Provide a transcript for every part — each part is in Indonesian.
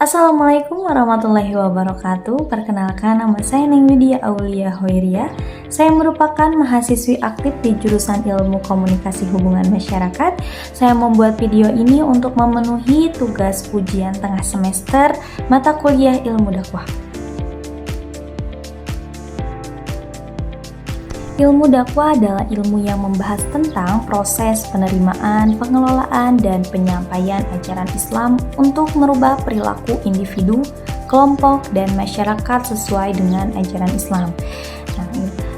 Assalamualaikum warahmatullahi wabarakatuh. Perkenalkan, nama saya Neng Widya Aulia Hoiria. Saya merupakan mahasiswi aktif di jurusan Ilmu Komunikasi Hubungan Masyarakat. Saya membuat video ini untuk memenuhi tugas ujian tengah semester mata kuliah Ilmu Dakwah. Ilmu dakwah adalah ilmu yang membahas tentang proses penerimaan, pengelolaan, dan penyampaian ajaran Islam untuk merubah perilaku individu, kelompok, dan masyarakat sesuai dengan ajaran Islam.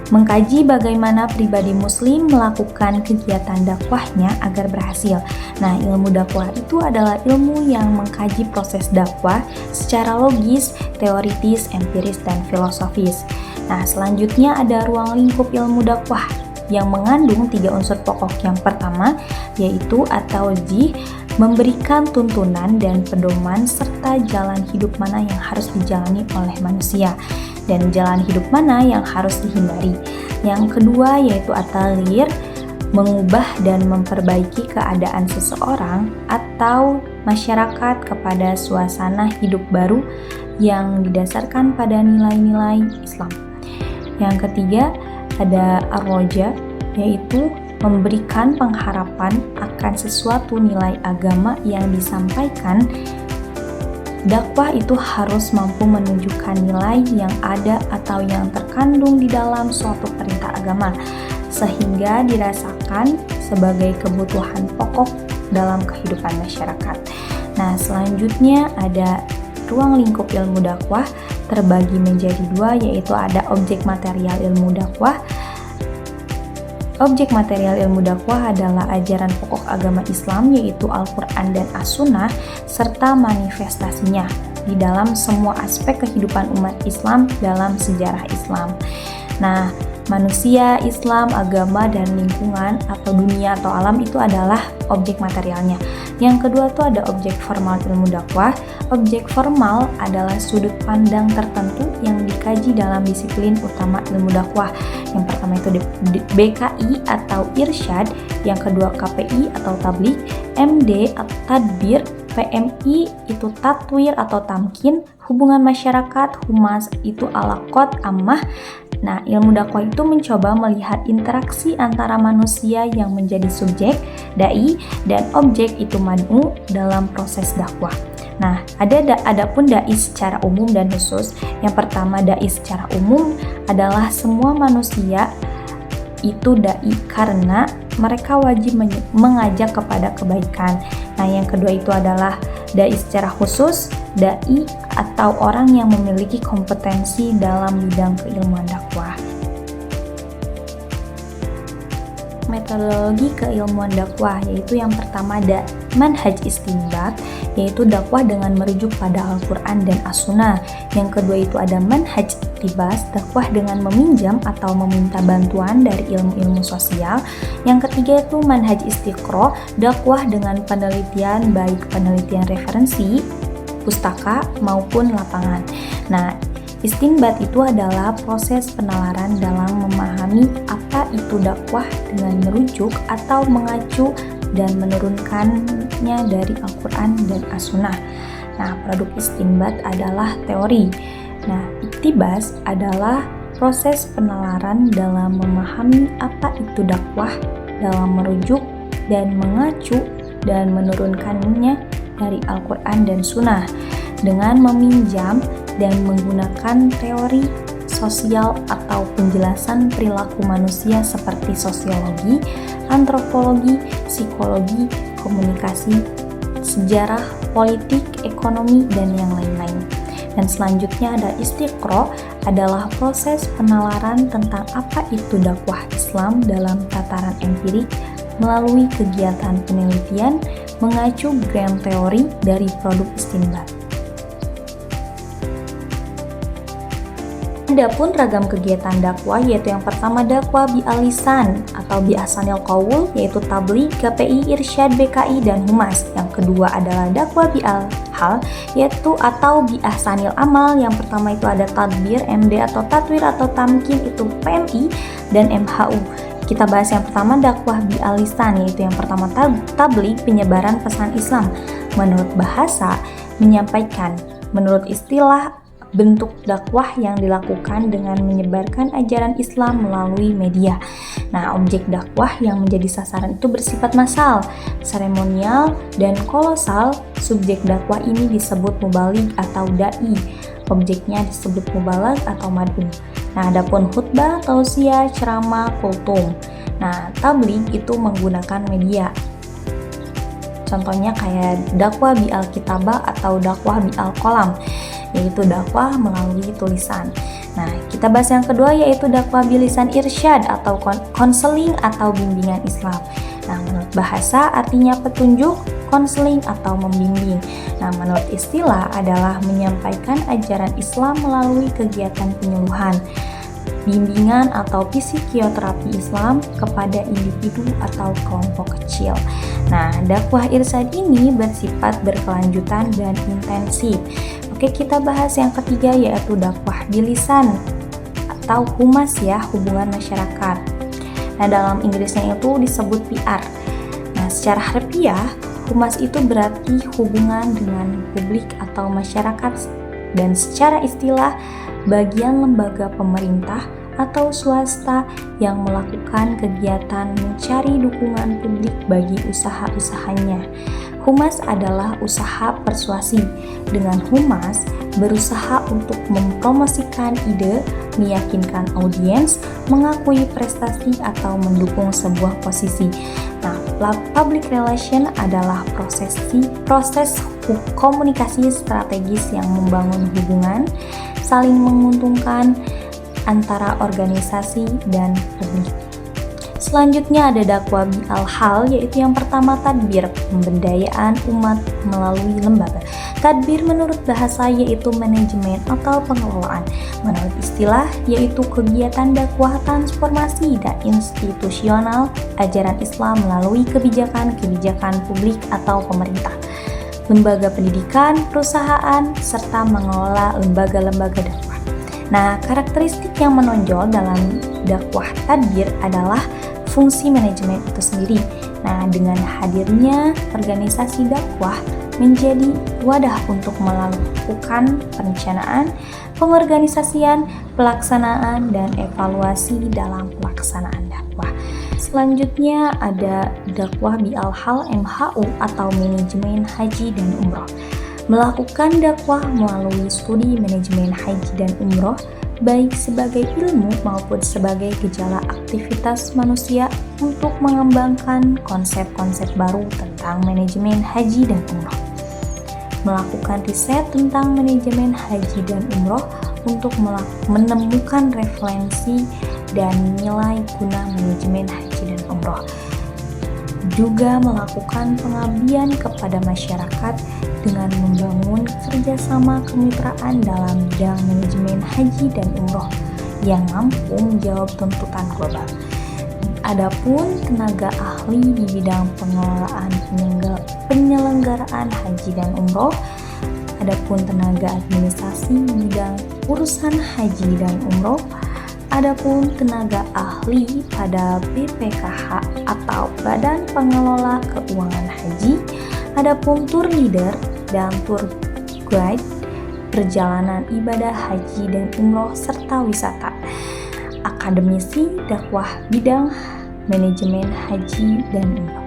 Mengkaji bagaimana pribadi muslim melakukan kegiatan dakwahnya agar berhasil. Ilmu dakwah itu adalah ilmu yang mengkaji proses dakwah secara logis, teoritis, empiris, dan filosofis. Selanjutnya ada ruang lingkup ilmu dakwah yang mengandung 3 unsur pokok. Yang pertama yaitu at-tawjih, memberikan tuntunan dan pedoman serta jalan hidup mana yang harus dijalani oleh manusia dan jalan hidup mana yang harus dihindari. Yang kedua yaitu at-taghyir, mengubah dan memperbaiki keadaan seseorang atau masyarakat kepada suasana hidup baru yang didasarkan pada nilai-nilai Islam. Yang ketiga ada ar-roja, yaitu memberikan pengharapan akan sesuatu nilai agama yang disampaikan. Dakwah itu harus mampu menunjukkan nilai yang ada atau yang terkandung di dalam suatu perintah agama sehingga dirasakan sebagai kebutuhan pokok dalam kehidupan masyarakat. Selanjutnya ada ruang lingkup ilmu dakwah terbagi menjadi 2, yaitu ada objek material ilmu dakwah. Objek material ilmu dakwah adalah ajaran pokok agama Islam, yaitu Al-Quran dan As-Sunnah, serta manifestasinya di dalam semua aspek kehidupan umat Islam dalam sejarah Islam. Manusia, Islam, agama, dan lingkungan atau dunia atau alam itu adalah objek materialnya. Yang kedua itu ada objek formal ilmu dakwah. Objek formal adalah sudut pandang tertentu yang dikaji dalam disiplin utama ilmu dakwah. Yang pertama itu BKI atau irsyad, yang kedua KPI atau tabligh, MD atau tadbir, PMI itu tatwir atau tamkin, hubungan masyarakat, humas itu alaqot ammah. Ilmu dakwah itu mencoba melihat interaksi antara manusia yang menjadi subjek, dai, dan objek itu mad'u dalam proses dakwah. Adapun dai secara umum dan khusus. Yang pertama dai secara umum adalah semua manusia itu dai karena mereka wajib mengajak kepada kebaikan. Yang kedua itu adalah dai secara khusus, dai atau orang yang memiliki kompetensi dalam bidang keilmuan dakwah. Metodologi keilmuan dakwah yaitu yang pertama ada manhaj istinbat, yaitu dakwah dengan merujuk pada Al-Quran dan As-Sunnah. Yang kedua itu ada manhaj iktibas, dakwah dengan meminjam atau meminta bantuan dari ilmu-ilmu sosial. Yang ketiga itu manhaj istiqro, dakwah dengan penelitian, baik penelitian referensi, pustaka maupun lapangan. Istinbat itu adalah proses penalaran dalam memahami apa itu dakwah dengan merujuk atau mengacu dan menurunkannya dari Al-Quran dan As-Sunnah. Produk istinbat adalah teori. Iktibas adalah proses penalaran dalam memahami apa itu dakwah dalam merujuk dan mengacu dan menurunkannya dari Al-Quran dan Sunnah dengan meminjam dan menggunakan teori sosial atau penjelasan perilaku manusia seperti sosiologi, antropologi, psikologi, komunikasi, sejarah, politik, ekonomi, dan yang lain-lain. Dan selanjutnya ada istiqro, adalah proses penalaran tentang apa itu dakwah Islam dalam tataran empirik melalui kegiatan penelitian mengacu grand teori dari produk istinbat. Adapun ragam kegiatan dakwah yaitu yang pertama dakwah bi-alisan atau bi-ahsanil qaul, yaitu tabligh, KPI, irsyad, BKI, dan humas. Yang kedua adalah dakwah bi-al-hal yaitu atau bi-ahsanil amal. Yang pertama itu ada tadbir, MD atau tatwir atau tamkin itu PMI dan MHU. Kita bahas yang pertama dakwah bi-alisan, yaitu yang pertama tabligh, penyebaran pesan Islam. Menurut bahasa menyampaikan Menurut istilah, bentuk dakwah yang dilakukan dengan menyebarkan ajaran Islam melalui media. Nah, objek dakwah yang menjadi sasaran itu bersifat massal, seremonial, dan kolosal. Subjek dakwah ini disebut mubaligh atau dai. Objeknya disebut mubaligh atau mad'u. Nah, adapun khutbah, tausiah, ceramah, kultum. Nah, tabligh itu menggunakan media. Contohnya kayak dakwah bi al-kitabah atau dakwah bi al-qalam, yaitu dakwah melalui tulisan. Nah, kita bahas yang kedua yaitu dakwah bilisan irsyad atau konseling atau bimbingan Islam. Nah, menurut bahasa artinya petunjuk, konseling atau membimbing. Nah, menurut istilah adalah menyampaikan ajaran Islam melalui kegiatan penyuluhan, bimbingan atau psikoterapi Islam kepada individu atau kelompok kecil. Nah, dakwah irsyad ini bersifat berkelanjutan dan intensif. Oke, kita bahas yang ketiga yaitu dakwah bilisan atau humas ya, hubungan masyarakat. Nah, dalam Inggrisnya itu disebut PR. Nah, secara harfiah, humas itu berarti hubungan dengan publik atau masyarakat, dan secara istilah bagian lembaga pemerintah atau swasta yang melakukan kegiatan mencari dukungan publik bagi usaha-usahanya. Humas adalah usaha persuasi. Dengan humas, berusaha untuk mempromosikan ide, meyakinkan audiens, mengakui prestasi atau mendukung sebuah posisi. Nah, public relation adalah proses komunikasi strategis yang membangun hubungan saling menguntungkan antara organisasi dan publik. Selanjutnya ada dakwah bi al-hal, yaitu yang pertama tadbir, pemberdayaan umat melalui lembaga. Tadbir menurut bahasa yaitu manajemen atau pengelolaan. Menurut istilah yaitu kegiatan dakwah transformasi dan institusional ajaran Islam melalui kebijakan-kebijakan publik atau pemerintah, lembaga pendidikan, perusahaan, serta mengelola lembaga-lembaga dakwah. Nah, karakteristik yang menonjol dalam dakwah tadbir adalah fungsi manajemen itu sendiri. Nah, dengan hadirnya organisasi dakwah menjadi wadah untuk melakukan perencanaan, pengorganisasian, pelaksanaan, dan evaluasi dalam pelaksanaan dakwah. Selanjutnya ada dakwah bi al-hal MHU atau manajemen haji dan umroh. Melakukan dakwah melalui studi manajemen haji dan umroh, baik sebagai ilmu maupun sebagai gejala aktivitas manusia untuk mengembangkan konsep-konsep baru tentang manajemen haji dan umroh. Melakukan riset tentang manajemen haji dan umroh untuk menemukan referensi dan nilai guna manajemen haji dan umroh. Juga melakukan pengabdian kepada masyarakat dengan membangun kerjasama kemitraan dalam bidang manajemen haji dan umroh yang mampu menjawab tuntutan global. Adapun tenaga ahli di bidang pengelolaan penyelenggaraan haji dan umroh, adapun tenaga administrasi di bidang urusan haji dan umroh, adapun tenaga ahli pada BPKH atau Badan Pengelola Keuangan Haji, adapun tour leader dan tour guide perjalanan ibadah haji dan umroh serta wisata. Akademisi dakwah bidang manajemen haji dan umroh.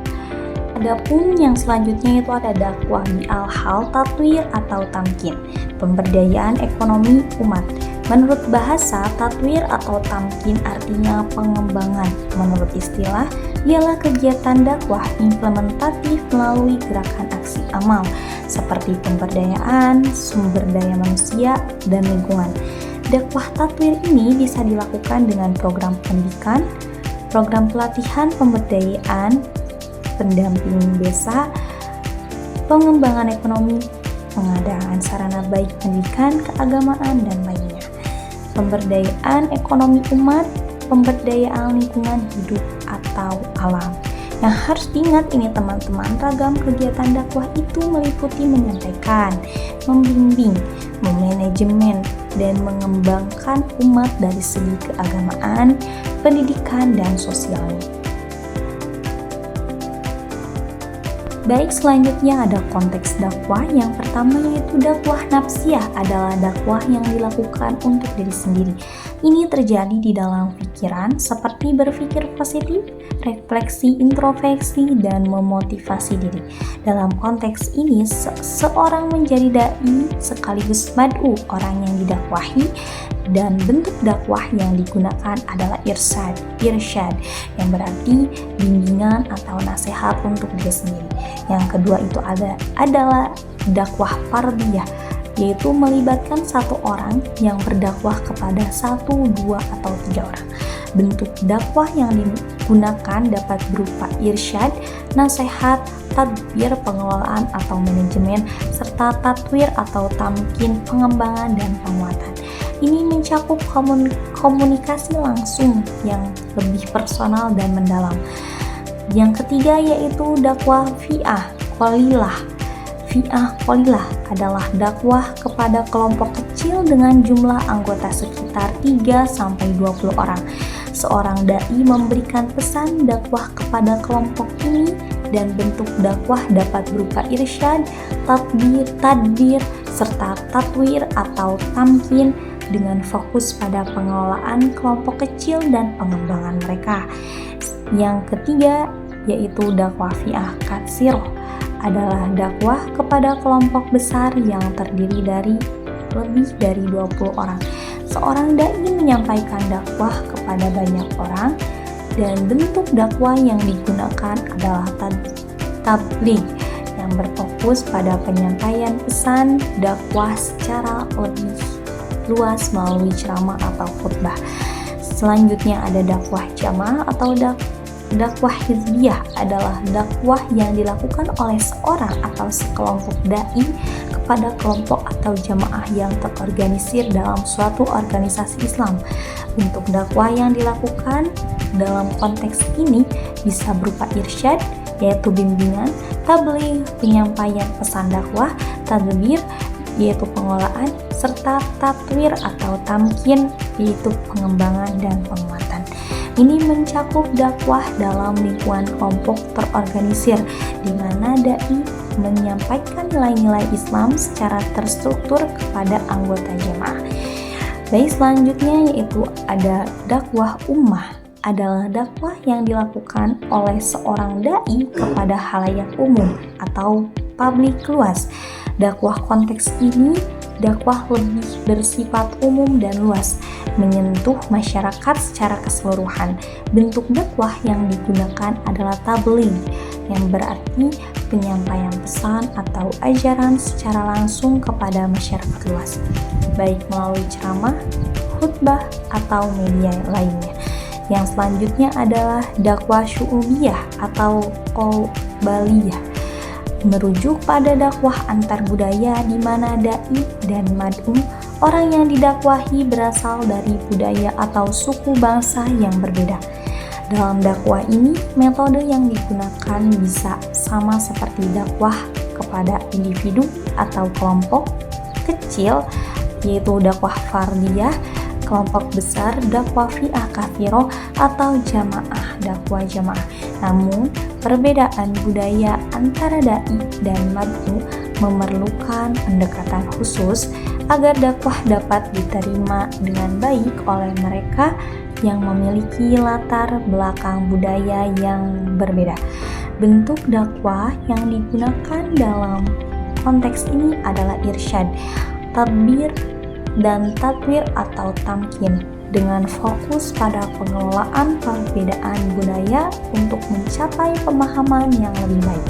Adapun yang selanjutnya itu ada dakwah bi al-hal tatwir atau tamkin, pemberdayaan ekonomi umat. Menurut bahasa, tatwir atau tamkin artinya pengembangan. Menurut istilah, ialah kegiatan dakwah implementatif melalui gerakan aksi amal seperti pemberdayaan, sumber daya manusia, dan lingkungan. Dakwah tatwir ini bisa dilakukan dengan program pendidikan, program pelatihan pemberdayaan, pendampingan desa, pengembangan ekonomi, pengadaan sarana baik pendidikan, keagamaan, dan lainnya. Pemberdayaan ekonomi umat, pemberdayaan lingkungan hidup atau alam. Yang harus diingat ini teman-teman, ragam kegiatan dakwah itu meliputi menyampaikan, membimbing, memanajemen, dan mengembangkan umat dari segi keagamaan, pendidikan, dan sosialnya. Baik, selanjutnya ada konteks dakwah. Yang pertama yaitu dakwah nafsiyah, adalah dakwah yang dilakukan untuk diri sendiri. Ini terjadi di dalam pikiran seperti berpikir positif, refleksi, introspeksi, dan memotivasi diri. Dalam konteks ini, seorang menjadi dai sekaligus mad'u, orang yang didakwahi, dan bentuk dakwah yang digunakan adalah irsyad, yang berarti bimbingan atau nasihat untuk diri sendiri. Yang kedua itu adalah dakwah fardiyah, yaitu melibatkan satu orang yang berdakwah kepada 1, 2, atau 3 orang. Bentuk dakwah yang digunakan dapat berupa irsyad, nasihat, tadbir, pengelolaan atau manajemen, serta tatwir atau tamkin, pengembangan dan penguatan. Ini mencakup komunikasi langsung yang lebih personal dan mendalam. Yang ketiga yaitu dakwah fi'ah qalilah. Fi'ah qalilah adalah dakwah kepada kelompok kecil dengan jumlah anggota sekitar 3-20 orang. Seorang dai memberikan pesan dakwah kepada kelompok ini, dan bentuk dakwah dapat berupa irsyad, tadbir, serta tatwir atau tamkin, dengan fokus pada pengelolaan kelompok kecil dan pengembangan mereka. Yang ketiga yaitu dakwah fi'ah katsiroh, adalah dakwah kepada kelompok besar yang terdiri dari lebih dari 20 orang. Seorang dai menyampaikan dakwah kepada banyak orang, dan bentuk dakwah yang digunakan adalah tabligh, yang berfokus pada penyampaian pesan dakwah secara lebih luas melalui ceramah atau khutbah. Selanjutnya ada dakwah jamaah atau dakwah hizbiyah, adalah dakwah yang dilakukan oleh seorang atau sekelompok dai kepada kelompok atau jamaah yang terorganisir dalam suatu organisasi Islam. Bentuk dakwah yang dilakukan dalam konteks ini bisa berupa irsyad, yaitu bimbingan, tabligh, penyampaian pesan dakwah, tadbir, yaitu pengelolaan, serta tatwir atau tamkin, yaitu pengembangan dan penguatan. Ini mencakup dakwah dalam lingkungan kelompok terorganisir, di mana dai menyampaikan nilai-nilai Islam secara terstruktur kepada anggota jemaah. Baik, selanjutnya yaitu ada dakwah ummah, adalah dakwah yang dilakukan oleh seorang dai kepada khalayak umum atau publik luas. Dakwah konteks ini dakwah lebih bersifat umum dan luas, menyentuh masyarakat secara keseluruhan. Bentuk dakwah yang digunakan adalah tabligh, yang berarti penyampaian pesan atau ajaran secara langsung kepada masyarakat luas, baik melalui ceramah, khutbah, atau media lainnya. Yang selanjutnya adalah dakwah syu'ubiyah atau qalbaliyah, merujuk pada dakwah antar budaya, di mana dai dan mad'u, orang yang didakwahi, berasal dari budaya atau suku bangsa yang berbeda. Dalam dakwah ini, metode yang digunakan bisa sama seperti dakwah kepada individu atau kelompok kecil, yaitu dakwah fardiyah, kelompok besar, dakwah fi'ah katsiroh, atau dakwah jamaah. Namun, perbedaan budaya antara dai dan mad'u memerlukan pendekatan khusus agar dakwah dapat diterima dengan baik oleh mereka yang memiliki latar belakang budaya yang berbeda. Bentuk dakwah yang digunakan dalam konteks ini adalah irsyad, tadbir, dan tatwir atau tamkin, dengan fokus pada pengelolaan perbedaan budaya untuk mencapai pemahaman yang lebih baik.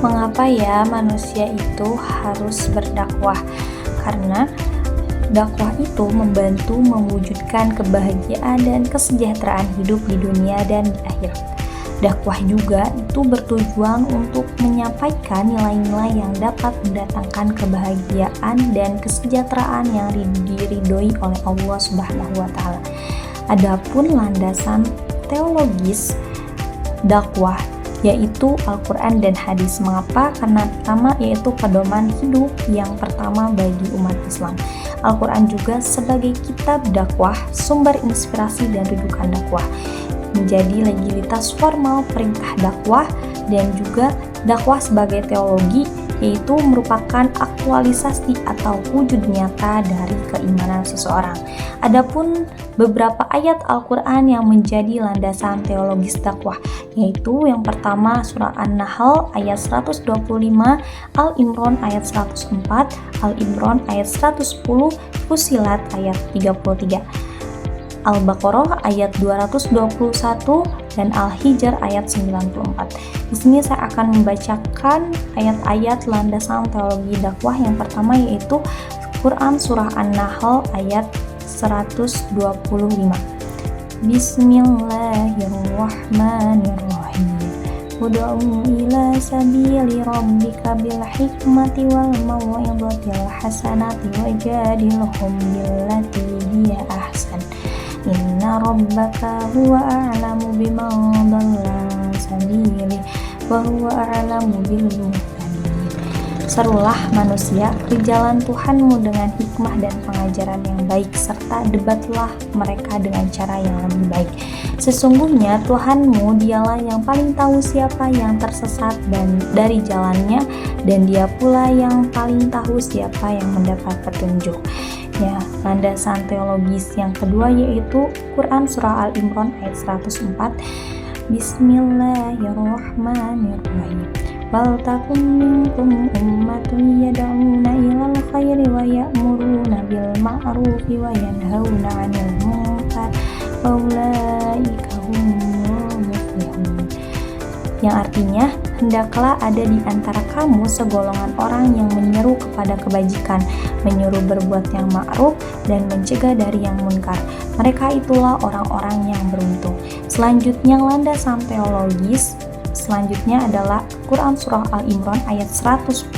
Mengapa ya manusia itu harus berdakwah? Karena dakwah itu membantu mewujudkan kebahagiaan dan kesejahteraan hidup di dunia dan di akhirat. Dakwah juga itu bertujuan untuk menyampaikan nilai-nilai yang dapat mendatangkan kebahagiaan dan kesejahteraan yang diridhoi oleh Allah Subhanahu wa taala. Adapun landasan teologis dakwah yaitu Al-Quran dan hadis. Mengapa? Karena pertama yaitu pedoman hidup yang pertama bagi umat Islam. Al-Quran juga sebagai kitab dakwah, sumber inspirasi dan rujukan dakwah. menjadi legalitas formal perintah dakwah dan juga dakwah sebagai teologi, yaitu merupakan aktualisasi atau wujud nyata dari keimanan seseorang. Adapun beberapa ayat Al-Quran yang menjadi landasan teologis dakwah, yaitu yang pertama surah An-Nahl ayat 125, Al-Imran ayat 104, Al-Imran ayat 110, Fussilat ayat 33, Al-Baqarah ayat 221 dan Al-Hijr ayat 94. Di sini saya akan membacakan ayat-ayat landasan teologi dakwah. Yang pertama yaitu Quran surah An-Nahl ayat 125. Bismillahirrahmanirrahim. Ud'u ila sabili rabbika bil hikmati wal mau'izatil hasanati wajadilhum billati hiya ahsan. Inna rabbaka huwa a'lamu biman dhalla sabili wa huwa a'lamu bil muhtadin. Serulah manusia ke jalan Tuhanmu dengan hikmah dan pengajaran yang baik, serta debatlah mereka dengan cara yang lebih baik. Sesungguhnya Tuhanmu dialah yang paling tahu siapa yang tersesat dan dari jalannya, dan dia pula yang paling tahu siapa yang mendapat petunjuk. Ya, landasan teologis yang kedua yaitu Quran surah Al-Imran ayat 104. Bismillahirrahmanirrahim. Wal takum minkum ummatun yad'una ilal khairi wa ya'muruna bil ma'rufi wa yanhauna 'anil munkar wa ulaika humul muflihun. Yang artinya, hendaklah ada di antara kamu segolongan orang yang menyeru kepada kebajikan, menyuruh berbuat yang ma'ruf dan mencegah dari yang munkar. Mereka itulah orang-orang yang beruntung. Selanjutnya landasan teologis selanjutnya adalah Quran surah Al-Imran ayat 110.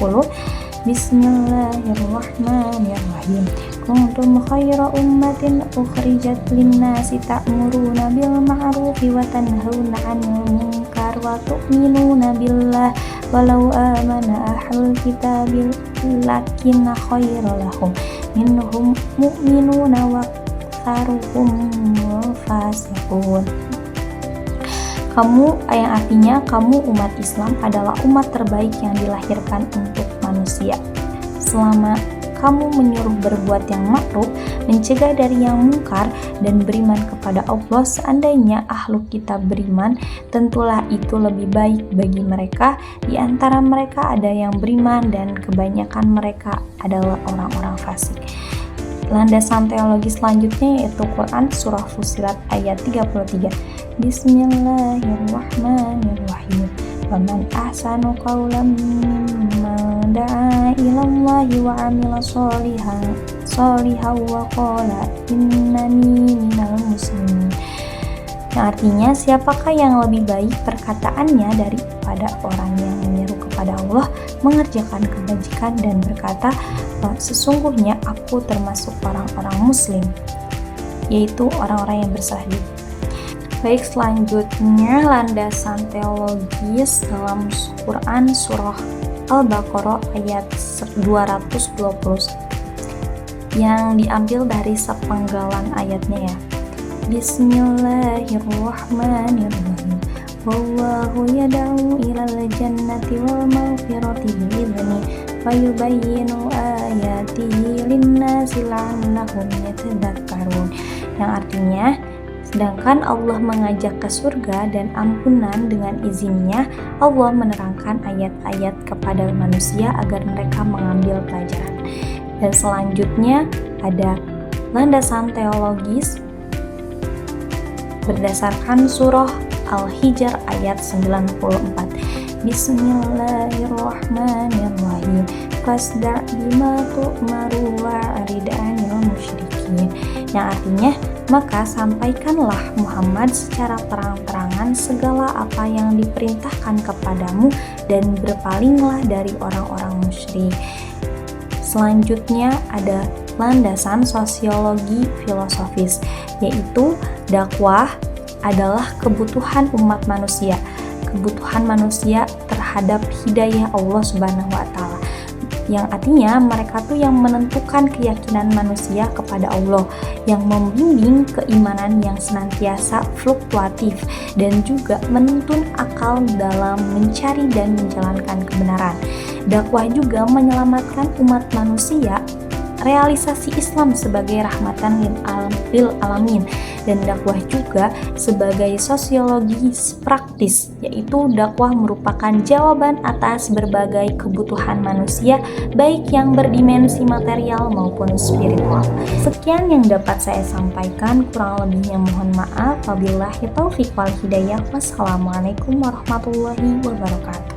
Bismillahirrahmanirrahim. Kuntum khaira ummatin ukhrijat linnasi ta'muruna bil ma'rufi wa tanhauna 'anil munkar wa tu'minuna billah walau amana ahlul kitabi lakinna khaira lahum minhum mu'minuna wa aktsaruhum fasiqun. Yang artinya kamu umat Islam adalah umat terbaik yang dilahirkan untuk manusia. Selama kamu menyuruh berbuat yang ma'ruf, mencegah dari yang mungkar, dan beriman kepada Allah, seandainya ahlu kitab beriman, tentulah itu lebih baik bagi mereka. Di antara mereka ada yang beriman dan kebanyakan mereka adalah orang-orang fasik. Landasan teologi selanjutnya yaitu Quran surah Fussilat ayat 33. Bismillahirrahmanirrahim. Wa man ahsanu qawlan mimman da'a ilallahi wa 'amila sholihan wa qala innani minal muslimin. Yang artinya, siapakah yang lebih baik perkataannya daripada orang yang menyeru kepada Allah, mengerjakan kebajikan dan berkata, sesungguhnya aku termasuk orang-orang muslim, yaitu orang-orang yang berserah diri. Baik, selanjutnya landasan teologis dalam Quran surah Al-Baqarah ayat 220 yang diambil dari sepenggalan ayatnya ya. Bismillahirrahmanirrahim. Wallahu yad'u ilal jannati wal maghfirati bi'idznihi wa yubayyinu ayatihi lin-nasi la'allahum yatadhakkarun. Yang artinya, sedangkan Allah mengajak ke surga dan ampunan dengan izinnya, Allah menerangkan ayat-ayat kepada manusia agar mereka mengambil pelajaran. Dan selanjutnya ada landasan teologis berdasarkan surah Al-Hijr ayat 94. Bismillahirrahmanirrahim. Fasda' bima tu'maru wa'rid 'anil musyrikin. Yang artinya, maka sampaikanlah Muhammad secara terang-terangan segala apa yang diperintahkan kepadamu dan berpalinglah dari orang-orang musyrik. Selanjutnya ada landasan sosiologi filosofis, yaitu dakwah adalah kebutuhan umat manusia, kebutuhan manusia terhadap hidayah Allah Subhanahu wa Ta'ala. yang artinya mereka tuh yang menentukan keyakinan manusia kepada Allah, yang membimbing keimanan yang senantiasa fluktuatif, dan juga menuntun akal dalam mencari dan menjalankan kebenaran. Dakwah juga menyelamatkan umat manusia, realisasi Islam sebagai rahmatan lil alamin, dan dakwah juga sebagai sosiologi praktis, yaitu dakwah merupakan jawaban atas berbagai kebutuhan manusia baik yang berdimensi material maupun spiritual. Sekian yang dapat saya sampaikan, kurang lebihnya mohon maaf. Wabillahi taufiq wal hidayah. Wassalamualaikum warahmatullahi wabarakatuh.